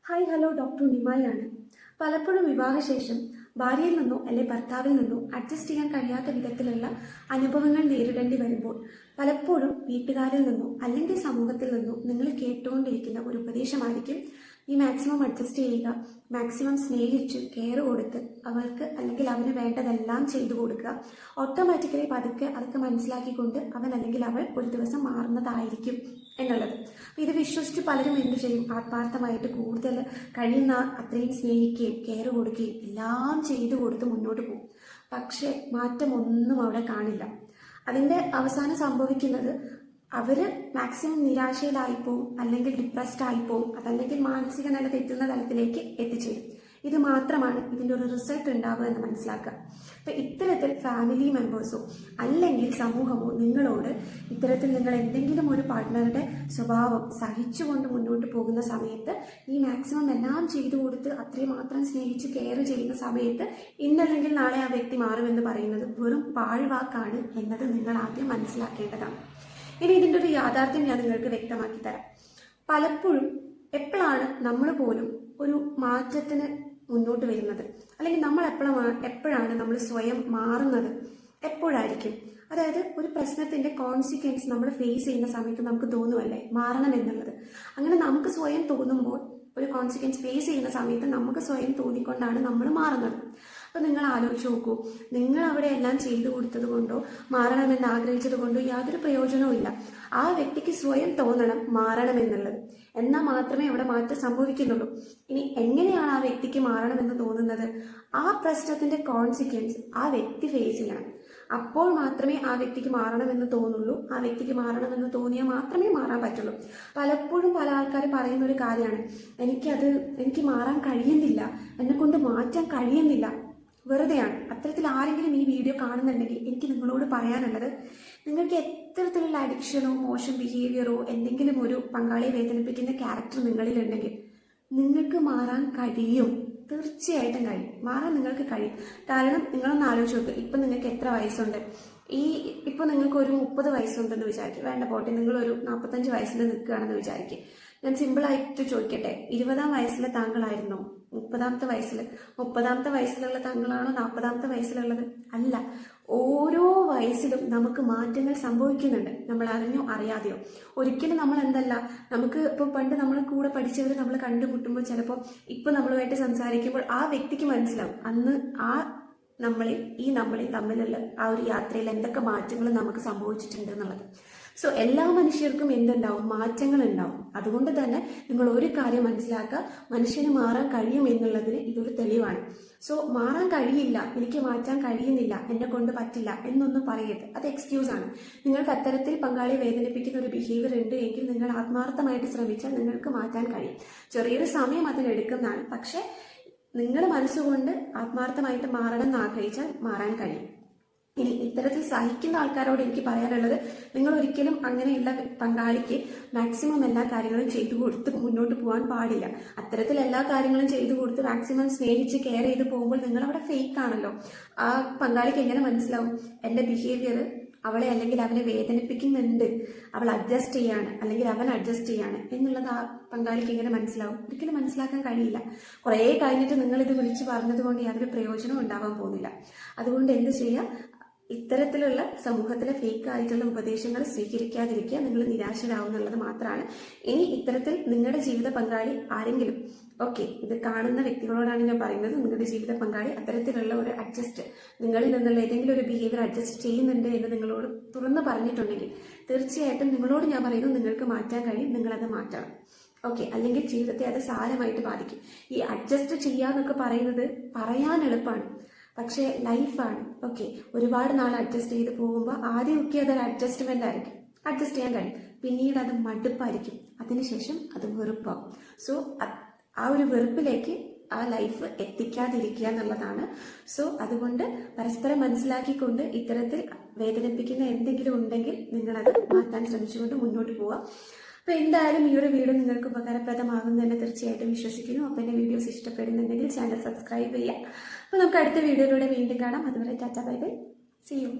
Hi hello doctor നിമായാണ്. പലപ്പോഴും വിവാഹശേഷം ഭാര്യയിൽ നിന്നോ അല്ലെ ഭർത്താവിൽ നിന്നോ അഡ്ജസ്റ്റ് ചെയ്യാൻ കഴിയാത്ത വിധത്തിലുള്ള അനുഭവങ്ങൾ നേരിടേണ്ടി വരുമ്പോൾ പലപ്പോഴും വീട്ടുകാരിൽ നിന്നോ അല്ലെങ്കിൽ സമൂഹത്തിൽ നിന്നോ നിങ്ങൾ കേട്ടുകൊണ്ടിരിക്കുന്ന ഒരു ഉപദേശമായിരിക്കും ഈ മാക്സിമം അഡ്ജസ്റ്റ് ചെയ്യുക, മാക്സിമം സ്നേഹിച്ച് കെയർ കൊടുത്ത് അവൾക്ക് അല്ലെങ്കിൽ അവന് വേണ്ടതെല്ലാം ചെയ്തു കൊടുക്കുക. ഓട്ടോമാറ്റിക്കലി പതുക്കെ അതൊക്കെ മനസ്സിലാക്കിക്കൊണ്ട് അവൻ അല്ലെങ്കിൽ അവൾ ഒരു ദിവസം മാറുന്നതായിരിക്കും എന്നുള്ളത്. ഇത് വിശ്വസിച്ച് പലരും എന്ത് ചെയ്യും? ആത്മാർത്ഥമായിട്ട് കൂടുതൽ കഴിയുന്ന അത്രയും സ്നേഹിക്കുകയും കെയർ കൊടുക്കുകയും എല്ലാം ചെയ്തു കൊടുത്ത് മുന്നോട്ട് പോകും. പക്ഷെ മാറ്റമൊന്നും അവിടെ കാണില്ല. അതിൻ്റെ അവസാനം സംഭവിക്കുന്നത് അവര് മാക്സിമം നിരാശയിലായിപ്പോവും, അല്ലെങ്കിൽ ഡിപ്രസ്ഡ് ആയിപ്പോവും, അതല്ലെങ്കിൽ മാനസിക നില തെറ്റുന്ന തലത്തിലേക്ക് എത്തിച്ചേരും. ഇത് മാത്രമാണ് ഇതിൻ്റെ ഒരു റിസൾട്ട് ഉണ്ടാവുക എന്ന് മനസ്സിലാക്കുക. അപ്പം ഇത്തരത്തിൽ ഫാമിലി മെമ്പേഴ്സോ അല്ലെങ്കിൽ സമൂഹമോ നിങ്ങളോട് ഇത്തരത്തിൽ നിങ്ങൾ എന്തെങ്കിലും ഒരു പാർട്ട്ണറുടെ സ്വഭാവം സഹിച്ചുകൊണ്ട് മുന്നോട്ട് പോകുന്ന സമയത്ത് ഈ മാക്സിമം എല്ലാം ചെയ്തു കൊടുത്ത് അത്രയും മാത്രം സ്നേഹിച്ച് കെയർ ചെയ്യുന്ന സമയത്ത് ഇന്നല്ലെങ്കിൽ നാളെ ആ വ്യക്തി മാറുമെന്ന് പറയുന്നത് വെറും പാഴ്വാക്കാണ് എന്നത് നിങ്ങൾ ആദ്യം മനസ്സിലാക്കേണ്ടതാണ്. ഇനി ഇതിൻ്റെ ഒരു യാഥാർത്ഥ്യം ഞാൻ നിങ്ങൾക്ക് വ്യക്തമാക്കി തരാം. പലപ്പോഴും എപ്പോഴാണ് നമ്മൾ പോലും ഒരു മാറ്റത്തിന് മുന്നോട്ട് വരുന്നത്, അല്ലെങ്കിൽ നമ്മൾ എപ്പോഴാണ് നമ്മൾ സ്വയം മാറുന്നത്, എപ്പോഴായിരിക്കും? അതായത് ഒരു പ്രശ്നത്തിന്റെ കോൺസിക്വൻസ് നമ്മൾ ഫേസ് ചെയ്യുന്ന സമയത്ത് നമുക്ക് തോന്നുമല്ലേ മാറണം എന്നുള്ളത്. അങ്ങനെ നമുക്ക് സ്വയം തോന്നുമ്പോൾ, ഒരു കോൺസിക്വൻസ് ഫേസ് ചെയ്യുന്ന സമയത്ത് നമുക്ക് സ്വയം തോന്നിക്കൊണ്ടാണ് നമ്മൾ മാറുന്നത്. അപ്പൊ നിങ്ങൾ ആലോചിച്ച് നോക്കൂ, നിങ്ങൾ അവിടെ എല്ലാം ചെയ്തു കൊടുത്തത് കൊണ്ടോ മാറണമെന്ന് ആഗ്രഹിച്ചത് കൊണ്ടോ യാതൊരു പ്രയോജനവും ഇല്ല. ആ വ്യക്തിക്ക് സ്വയം തോന്നണം മാറണമെന്നുള്ളത്, എന്നാൽ മാത്രമേ അവിടെ മാറ്റം സംഭവിക്കുന്നുള്ളൂ. ഇനി എങ്ങനെയാണ് ആ വ്യക്തിക്ക് മാറണമെന്ന് തോന്നുന്നത്? ആ പ്രശ്നത്തിന്റെ കോൺസിക്വൻസ് ആ വ്യക്തി ഫേസ് ചെയ്യണം. അപ്പോൾ മാത്രമേ ആ വ്യക്തിക്ക് മാറണമെന്ന് തോന്നുള്ളൂ. ആ വ്യക്തിക്ക് മാറണമെന്ന് തോന്നിയാൽ മാത്രമേ മാറാൻ പറ്റുള്ളൂ. പലപ്പോഴും പല ആൾക്കാർ പറയുന്ന ഒരു കാര്യമാണ്, എനിക്ക് മാറാൻ കഴിയുന്നില്ല, എന്നെ കൊണ്ട് മാറ്റാൻ കഴിയുന്നില്ല. വെറുതെയാണ്. അത്തരത്തിൽ ആരെങ്കിലും ഈ വീഡിയോ കാണുന്നുണ്ടെങ്കിൽ എനിക്ക് നിങ്ങളോട് പറയാനുള്ളത്, നിങ്ങൾക്ക് എത്തരത്തിലുള്ള അഡിക്ഷനോ മോശം ബിഹേവിയറോ എന്തെങ്കിലും ഒരു പങ്കാളിയെ വേദനിപ്പിക്കുന്ന ക്യാരക്ടർ നിങ്ങളിലുണ്ടെങ്കിൽ നിങ്ങൾക്ക് മാറാൻ കഴിയും. തീർച്ചയായിട്ടും കഴിയും. മാറാൻ നിങ്ങൾക്ക് കഴിയും. കാരണം നിങ്ങളൊന്ന് ആലോചിച്ച് നോക്കുക, ഇപ്പം നിങ്ങൾക്ക് എത്ര വയസ്സുണ്ട്? ഇപ്പൊ നിങ്ങൾക്ക് ഒരു 30 വയസ്സുണ്ടെന്ന് വിചാരിക്കും. വേണ്ട പോട്ടെ, നിങ്ങളൊരു 45 വയസ്സിൽ നിൽക്കുകയാണെന്ന് വിചാരിക്കും. ഞാൻ സിമ്പിളായിട്ട് ചോദിക്കട്ടെ, 20-ാം വയസ്സിലെ താങ്കളായിരുന്നോ 30-ാമത്തെ വയസ്സിലുള്ള താങ്കളാണോ 40-ാമത്തെ വയസ്സിലുള്ളത്? അല്ല. ഓരോ വയസ്സിലും നമുക്ക് മാറ്റങ്ങൾ സംഭവിക്കുന്നുണ്ട്, നമ്മൾ അറിഞ്ഞോ അറിയാതെയോ. ഒരിക്കലും നമ്മൾ നമുക്ക് ഇപ്പൊ പണ്ട് നമ്മൾ കൂടെ പഠിച്ചവർ നമ്മൾ കണ്ടുമുട്ടുമ്പോൾ ചിലപ്പോൾ ഇപ്പൊ നമ്മളുമായിട്ട് സംസാരിക്കുമ്പോൾ ആ വ്യക്തിക്ക് മനസ്സിലാവും അന്ന് നമ്മളെയും തമ്മിലുള്ള ആ ഒരു യാത്രയിൽ എന്തൊക്കെ മാറ്റങ്ങൾ നമുക്ക് സംഭവിച്ചിട്ടുണ്ട് എന്നുള്ളത്. സോ എല്ലാ മനുഷ്യർക്കും എന്തുണ്ടാവും? മാറ്റങ്ങൾ ഉണ്ടാവും. അതുകൊണ്ട് തന്നെ നിങ്ങൾ ഒരു കാര്യം മനസ്സിലാക്കുക, മനുഷ്യന് മാറാൻ കഴിയും എന്നുള്ളതിന് ഇതൊരു തെളിവാണ്. സോ മാറാൻ കഴിയില്ല, എനിക്ക് മാറ്റാൻ കഴിയുന്നില്ല, എന്നെ കൊണ്ട് പറ്റില്ല എന്നൊന്നും പറയരുത്. അത് എക്സ്ക്യൂസ് ആണ്. നിങ്ങൾക്ക് അത്തരത്തിൽ പങ്കാളിയെ വേദനിപ്പിക്കുന്ന ഒരു ബിഹേവിയർ ഉണ്ട് എങ്കിൽ നിങ്ങൾ ആത്മാർത്ഥമായിട്ട് ശ്രമിച്ചാൽ നിങ്ങൾക്ക് മാറ്റാൻ കഴിയും. ചെറിയൊരു സമയം അതിനെടുക്കുന്നതാണ്, പക്ഷെ നിങ്ങൾ മനസ്സുകൊണ്ട് ആത്മാർത്ഥമായിട്ട് മാറണം എന്ന് ആഗ്രഹിച്ചാൽ മാറാൻ കഴിയും. ഇനി ഇത്തരത്തിൽ സഹിക്കുന്ന ആൾക്കാരോട് എനിക്ക് പറയാനുള്ളത്, നിങ്ങൾ ഒരിക്കലും അങ്ങനെയുള്ള പങ്കാളിക്ക് മാക്സിമം എല്ലാ കാര്യങ്ങളും ചെയ്തു കൊടുത്ത് മുന്നോട്ട് പോകാൻ പാടില്ല. അത്തരത്തിൽ എല്ലാ കാര്യങ്ങളും ചെയ്തു കൊടുത്ത് മാക്സിമം സ്നേഹിച്ച് കെയർ ചെയ്ത് പോകുമ്പോൾ നിങ്ങൾ അവിടെ ഫേക്ക് ആണല്ലോ. ആ പങ്കാളിക്ക് എങ്ങനെ മനസ്സിലാവും എന്റെ ബിഹേവിയർ അവളെ അല്ലെങ്കിൽ അവനെ വേദനിപ്പിക്കുന്നുണ്ട്, അവൾ അഡ്ജസ്റ്റ് ചെയ്യാണ് അല്ലെങ്കിൽ അവൻ അഡ്ജസ്റ്റ് ചെയ്യാണ് എന്നുള്ളത് ആ പങ്കാളിക്ക് എങ്ങനെ മനസ്സിലാവും? ഒരിക്കലും മനസ്സിലാക്കാൻ കഴിയില്ല. കുറേ കഴിഞ്ഞിട്ട് നിങ്ങൾ ഇത് വിളിച്ച് പറഞ്ഞത് കൊണ്ട് യാതൊരു പ്രയോജനവും ഉണ്ടാവാൻ പോകുന്നില്ല. അതുകൊണ്ട് എന്ത് ചെയ്യുക? ഇത്തരത്തിലുള്ള സമൂഹത്തിലെ ഫേക്ക് ആയിട്ടുള്ള ഉപദേശങ്ങൾ സ്വീകരിക്കാതിരിക്കുക. നിങ്ങൾ നിരാശരാകുന്നുള്ളത് മാത്രമാണ്. ഇനി ഇത്തരത്തിൽ നിങ്ങളുടെ ജീവിത പങ്കാളി ആരെങ്കിലും, ഇത് കാണുന്ന വ്യക്തികളോടാണ് ഞാൻ പറയുന്നത്, നിങ്ങളുടെ ജീവിത പങ്കാളി അത്തരത്തിലുള്ള ഒരു അഡ്ജസ്റ്റ്, നിങ്ങളിൽ നിന്നുള്ള ഏതെങ്കിലും ഒരു ബിഹേവിയർ അഡ്ജസ്റ്റ് ചെയ്യുന്നുണ്ട് എന്ന് നിങ്ങളോട് തുറന്ന് പറഞ്ഞിട്ടുണ്ടെങ്കിൽ തീർച്ചയായിട്ടും നിങ്ങളോട് ഞാൻ പറയുന്നു, നിങ്ങൾക്ക് മാറ്റാൻ കഴിയും, നിങ്ങളത് മാറ്റണം. അല്ലെങ്കിൽ ജീവിതത്തെ അത് സാരമായിട്ട് ബാധിക്കും. ഈ അഡ്ജസ്റ്റ് ചെയ്യാന്നൊക്കെ പറയുന്നത് പറയാൻ എളുപ്പമാണ്, പക്ഷേ ലൈഫാണ്. ഒരുപാട് നാൾ അഡ്ജസ്റ്റ് ചെയ്ത് പോകുമ്പോൾ ആദ്യമൊക്കെ അതൊരു അഡ്ജസ്റ്റ്മെന്റ് ആയിരിക്കും, അഡ്ജസ്റ്റ് ചെയ്യാൻ കഴിയും. പിന്നീട് അത് മടുപ്പായിരിക്കും, അതിനുശേഷം അത് വെറുപ്പാകും. സോ ആ ഒരു വെറുപ്പിലേക്ക് ആ ലൈഫ് എത്തിക്കാതിരിക്കുക എന്നുള്ളതാണ്. സോ അതുകൊണ്ട് പരസ്പരം മനസ്സിലാക്കിക്കൊണ്ട് ഇത്തരത്തിൽ വേദനിപ്പിക്കുന്ന എന്തെങ്കിലും ഉണ്ടെങ്കിൽ നിങ്ങളത് മാറ്റാൻ ശ്രമിച്ചുകൊണ്ട് മുന്നോട്ട് പോവുക. അപ്പൊ എന്തായാലും ഈ ഒരു വീഡിയോ നിങ്ങൾക്ക് ഉപകാരപ്രദമാകുന്നു എന്ന് തീർച്ചയായിട്ടും വിശ്വസിക്കുന്നു. അപ്പൊ എന്റെ വീഡിയോസ് ഇഷ്ടപ്പെടുന്നുണ്ടെങ്കിൽ ചാനൽ സബ്സ്ക്രൈബ് ചെയ്യാം. അപ്പൊ നമുക്ക് അടുത്ത വീഡിയോയിലൂടെ വീണ്ടും കാണാം. അതുവരെ tata bye bye, see U.